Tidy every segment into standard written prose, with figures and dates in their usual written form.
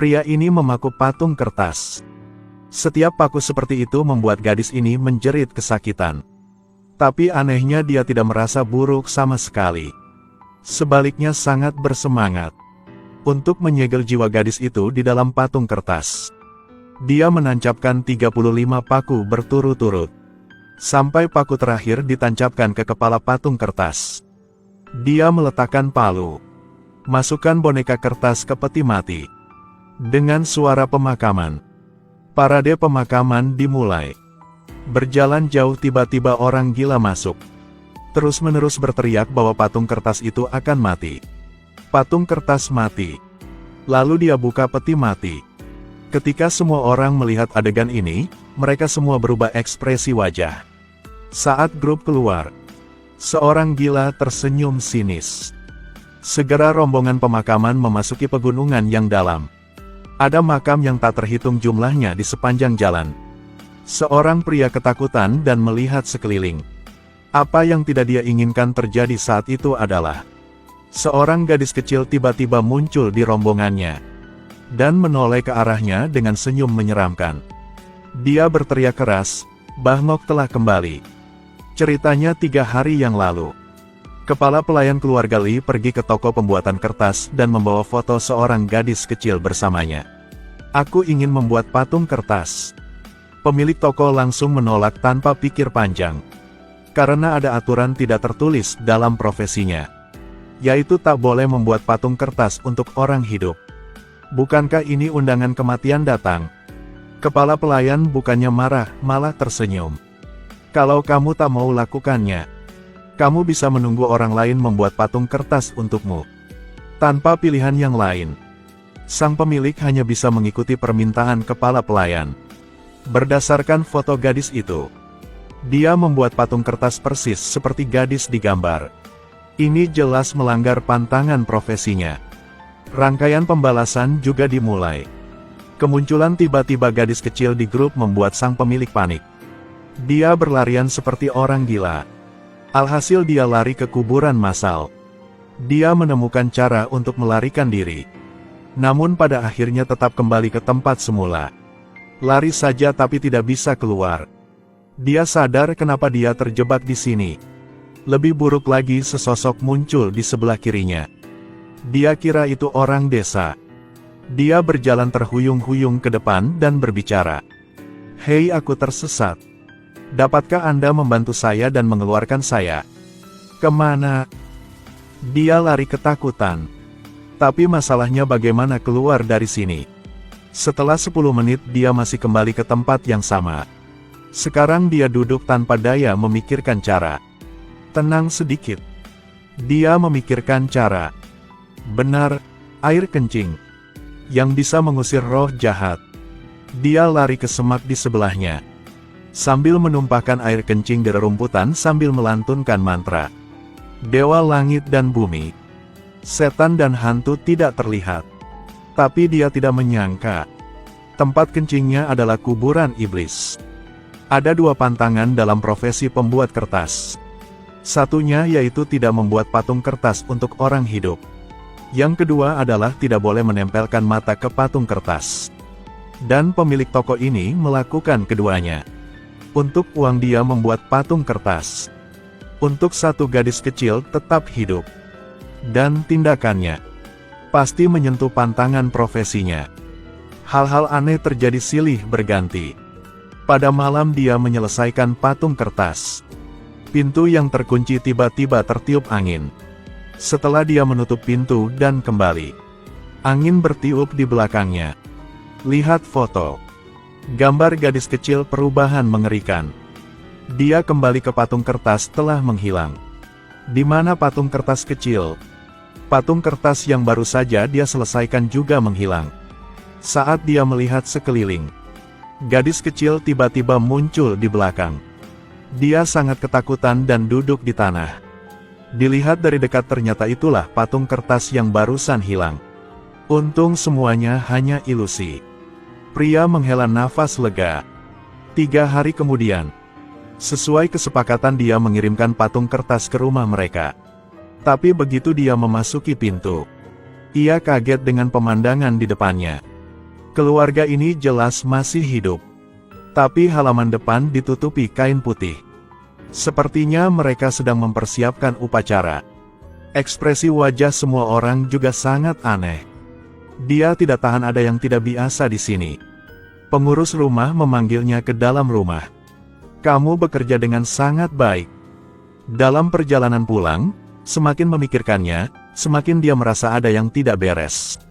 Pria ini memaku patung kertas. Setiap paku seperti itu membuat gadis ini menjerit kesakitan. Tapi anehnya dia tidak merasa buruk sama sekali. Sebaliknya sangat bersemangat untuk menyegel jiwa gadis itu di dalam patung kertas. Dia menancapkan 35 paku berturut-turut. Sampai paku terakhir ditancapkan ke kepala patung kertas. Dia meletakkan palu. Masukkan boneka kertas ke peti mati. Dengan suara pemakaman. Parade pemakaman dimulai. Berjalan jauh tiba-tiba orang gila masuk. Terus-menerus berteriak bahwa patung kertas itu akan mati. Patung kertas mati. Lalu dia buka peti mati. Ketika semua orang melihat adegan ini, mereka semua berubah ekspresi wajah. Saat grup keluar, seorang gila tersenyum sinis. Segera rombongan pemakaman memasuki pegunungan yang dalam. Ada makam yang tak terhitung jumlahnya di sepanjang jalan. Seorang pria ketakutan dan melihat sekeliling. Apa yang tidak dia inginkan terjadi saat itu adalah seorang gadis kecil tiba-tiba muncul di rombongannya dan menoleh ke arahnya dengan senyum menyeramkan. Dia berteriak keras, "Bahnok telah kembali." Ceritanya 3 hari yang lalu. Kepala pelayan keluarga Lee pergi ke toko pembuatan kertas dan membawa foto seorang gadis kecil bersamanya. "Aku ingin membuat patung kertas." Pemilik toko langsung menolak tanpa pikir panjang. Karena ada aturan tidak tertulis dalam profesinya. Yaitu tak boleh membuat patung kertas untuk orang hidup. Bukankah ini undangan kematian datang? Kepala pelayan bukannya marah, malah tersenyum. Kalau kamu tak mau lakukannya, kamu bisa menunggu orang lain membuat patung kertas untukmu. Tanpa pilihan yang lain. Sang pemilik hanya bisa mengikuti permintaan kepala pelayan. Berdasarkan foto gadis itu, dia membuat patung kertas persis seperti gadis di gambar. Ini jelas melanggar pantangan profesinya. Rangkaian pembalasan juga dimulai. Kemunculan tiba-tiba gadis kecil di grup membuat sang pemilik panik. Dia berlarian seperti orang gila. Alhasil dia lari ke kuburan massal. Dia menemukan cara untuk melarikan diri. Namun pada akhirnya tetap kembali ke tempat semula. Lari saja tapi tidak bisa keluar. Dia sadar kenapa dia terjebak di sini. Lebih buruk lagi sesosok muncul di sebelah kirinya. Dia kira itu orang desa. Dia berjalan terhuyung-huyung ke depan dan berbicara. "Hei, aku tersesat. Dapatkah Anda membantu saya dan mengeluarkan saya?" "Kemana?" Dia lari ketakutan. Tapi masalahnya bagaimana keluar dari sini? Setelah 10 menit dia masih kembali ke tempat yang sama. Sekarang dia duduk tanpa daya memikirkan cara. Tenang sedikit. Dia memikirkan cara. Benar, air kencing. Yang bisa mengusir roh jahat. Dia lari ke semak di sebelahnya. Sambil menumpahkan air kencing di rerumputan sambil melantunkan mantra. Dewa langit dan bumi. Setan dan hantu tidak terlihat. Tapi dia tidak menyangka. Tempat kencingnya adalah kuburan iblis. Ada 2 pantangan dalam profesi pembuat kertas. Satunya yaitu tidak membuat patung kertas untuk orang hidup. Yang kedua adalah tidak boleh menempelkan mata ke patung kertas. Dan pemilik toko ini melakukan keduanya. Untuk uang dia membuat patung kertas. Untuk satu gadis kecil tetap hidup. Dan tindakannya pasti menyentuh pantangan profesinya. Hal-hal aneh terjadi silih berganti. Pada malam dia menyelesaikan patung kertas. Pintu yang terkunci tiba-tiba tertiup angin. Setelah dia menutup pintu dan kembali, angin bertiup di belakangnya. Lihat foto. Gambar gadis kecil perubahan mengerikan. Dia kembali ke patung kertas telah menghilang. Di mana patung kertas kecil? Patung kertas yang baru saja dia selesaikan juga menghilang. Saat dia melihat sekeliling, gadis kecil tiba-tiba muncul di belakang. Dia sangat ketakutan dan duduk di tanah. Dilihat dari dekat ternyata itulah patung kertas yang barusan hilang. Untung semuanya hanya ilusi. Pria menghela nafas lega. 3 hari kemudian, sesuai kesepakatan dia mengirimkan patung kertas ke rumah mereka. Tapi begitu dia memasuki pintu, ia kaget dengan pemandangan di depannya. Keluarga ini jelas masih hidup. Tapi halaman depan ditutupi kain putih. Sepertinya mereka sedang mempersiapkan upacara. Ekspresi wajah semua orang juga sangat aneh. Dia tidak tahan ada yang tidak biasa di sini. Pengurus rumah memanggilnya ke dalam rumah. Kamu bekerja dengan sangat baik. Dalam perjalanan pulang, semakin memikirkannya, semakin dia merasa ada yang tidak beres.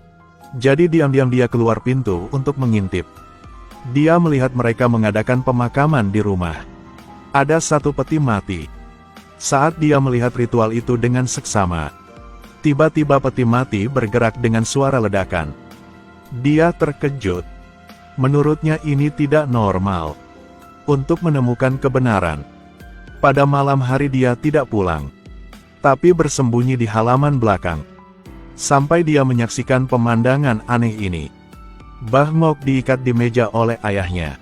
Jadi diam-diam dia keluar pintu untuk mengintip. Dia melihat mereka mengadakan pemakaman di rumah. Ada satu peti mati. Saat dia melihat ritual itu dengan seksama, tiba-tiba peti mati bergerak dengan suara ledakan. Dia terkejut. Menurutnya ini tidak normal. Untuk menemukan kebenaran, pada malam hari dia tidak pulang, tapi bersembunyi di halaman belakang. Sampai dia menyaksikan pemandangan aneh ini. Bah Mok diikat di meja oleh ayahnya.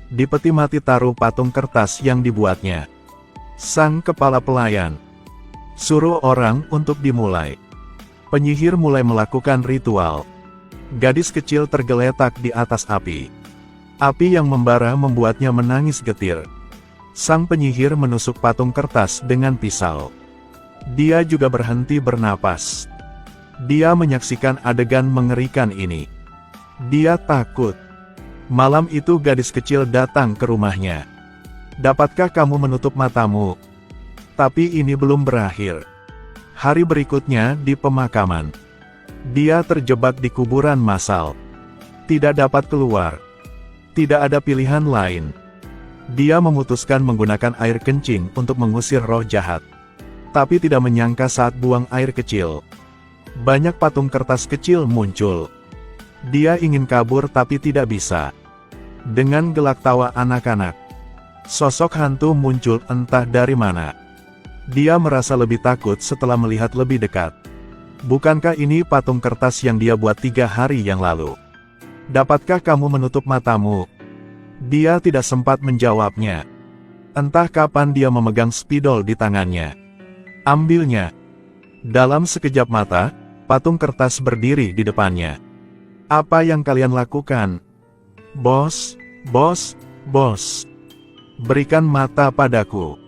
Di peti mati taruh patung kertas yang dibuatnya. Sang kepala pelayan suruh orang untuk dimulai. Penyihir mulai melakukan ritual. Gadis kecil tergeletak di atas api. Api yang membara membuatnya menangis getir. Sang penyihir menusuk patung kertas dengan pisau. Dia juga berhenti bernapas. Dia menyaksikan adegan mengerikan ini. Dia takut. Malam itu gadis kecil datang ke rumahnya. Dapatkah kamu menutup matamu? Tapi ini belum berakhir. Hari berikutnya di pemakaman. Dia terjebak di kuburan massal. Tidak dapat keluar. Tidak ada pilihan lain. Dia memutuskan menggunakan air kencing untuk mengusir roh jahat. Tapi tidak menyangka saat buang air kecil, banyak patung kertas kecil muncul. Dia ingin kabur tapi tidak bisa. Dengan gelak tawa anak-anak, sosok hantu muncul entah dari mana. Dia merasa lebih takut setelah melihat lebih dekat. Bukankah ini patung kertas yang dia buat 3 hari yang lalu? Dapatkah kamu menutup matamu? Dia tidak sempat menjawabnya. Entah kapan dia memegang spidol di tangannya. Ambilnya. Dalam sekejap mata, patung kertas berdiri di depannya. Apa yang kalian lakukan? Bos, bos, bos. Berikan mata padaku.